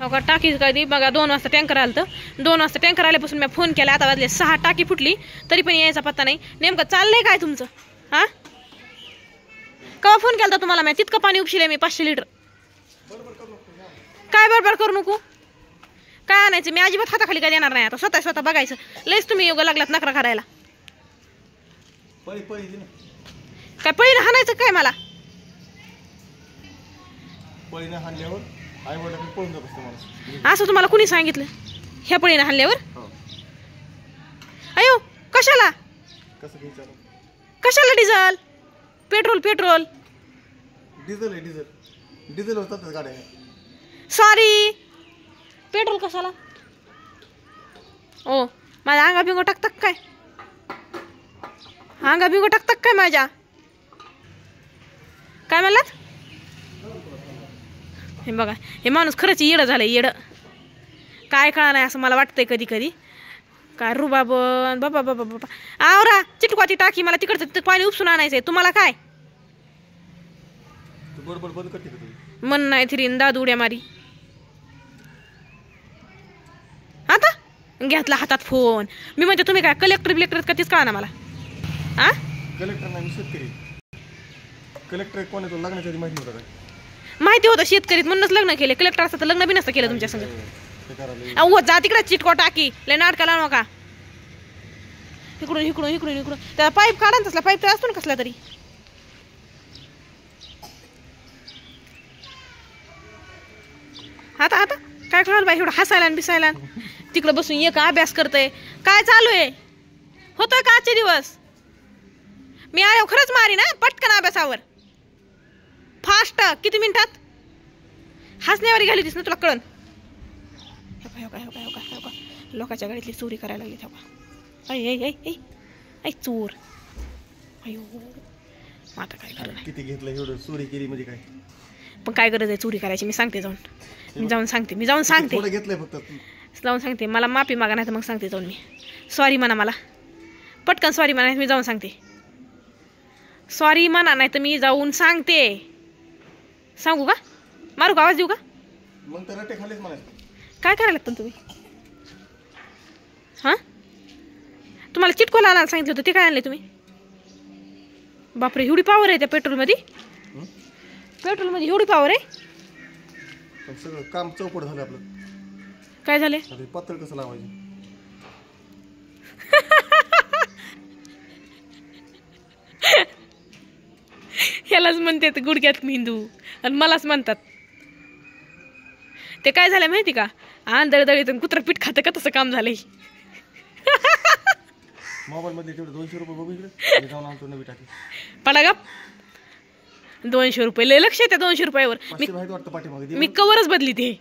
हो का टाकी कधी बघा 2 वाजता टँकर आलं तर 2 वाजता टँकर आल्यापासून मी फोन केला आता वाजले 6 टाकी फुटली तरी पण यायचा पत्ता नाही नेमकं चाललंय काय तुमचं हा केव्हा फोन केला तुम्हाला मी तितकं पाणी उपशिले मी 500 लिटर काय बडबड करू नको काय आणायचं मी अजिबात हाताखाली काय देणार नाही आता स्वतः बघायचं लयच तुम्ही योगा लागलात नकरा करायला काय पळीनं हाणायचं काय मला असं तुम्हाला कुणी सांगितलं ह्या पळीनं हाणल्यावर अयो कशाला कशाला डिझेल पेट्रोल डिझेल होतात गाड्या सॉरी पेट्रोल कशाला ओ माझ्या अंगा बिंगो टाकतात काय अंगा बिंगो टाकतात काय माझ्या काय म्हणलात हे बघा हे माणूस खरंच येडं झालंय येडं काय कळणार नाही असं मला वाटतंय कधी कधी काय रुबाबन बाबा बाबा बाबा आवरा चिटकवाची टाकी मला तिकडचं पाणी उपसून आणायचंय तुम्हाला काय मन नाही थिरीन दादू उड्या मारी आता घेतला हातात फोन मी म्हणते तुम्ही काय कलेक्टर कधीच कळा ना मला हा कलेक्टर नाही शेतकरी कलेक्टर कोण आहे तो लग्नाच्या आधी माहिती होतं काय माहिती होतं शेतकरीत म्हणूनच लग्न केले कलेक्टर असतं तर लग्न बी नसतं केलं तुमच्या संग अहो जा तिकडे चिटको टाकी लय नाटका लावू नका इकडून त्याला पाईप काढा तसला पाईप तर असतो ना कसला तरी आता काय कळाल बाई एवढं हसायला आणि बिसायला तिकडे बसून एक अभ्यास करतय काय चालू आहे होतोय का आजचे दिवस मी आले खरंच मारी ना पटकन अभ्यासावर फास्ट किती मिनिटात हसण्यावारी घाली तीस ना तुला कळण लोकांच्या गाडीतली चोरी करायला लागली तेव्हा ऐ चोर अयो आता काय करू किती घेतलं एवढं चोरी केली म्हणजे काय पण काय गरज आहे चोरी करायची मी सांगते मी जाऊन सांगते घेतलंय फक्त जाऊन सांगते मला माफी मागा नाही तर मग सांगते जाऊन मी सॉरी म्हणा मला पटकन सॉरी म्हणा मी जाऊन सांगते सॉरी म्हणा नाही तर मी जाऊन सांगते सांगू का मारू का आवाज देऊ का मग तर रट्टे खालीच म्हणायचं काय करायला लागतं तुम्ही हां तुम्हाला चिटकोला आणायला सांगितलं होतं ते काय आणले तुम्ही बापरे एवढी पावर आहे त्या पेट्रोलमध्ये एवढी पावर आहे सगळं काम चौपट झालं आपलं काय झाले पातळ कसं लावायचं ह्यालाच म्हणतात गुडघ्यात मेंदू आणि मलाच म्हणतात ते काय झालं माहिती का आंधळदळीतून कुत्रा पीठ खातं का तसं काम झालंय मोबाईल मध्ये तेवढे 200 रुपये बघू इकडे जाऊन आणतो नवी टाकी पडा गप 200 रुपये लय लक्ष आहे त्या 200 रुपयावर मी कवरच बदली ते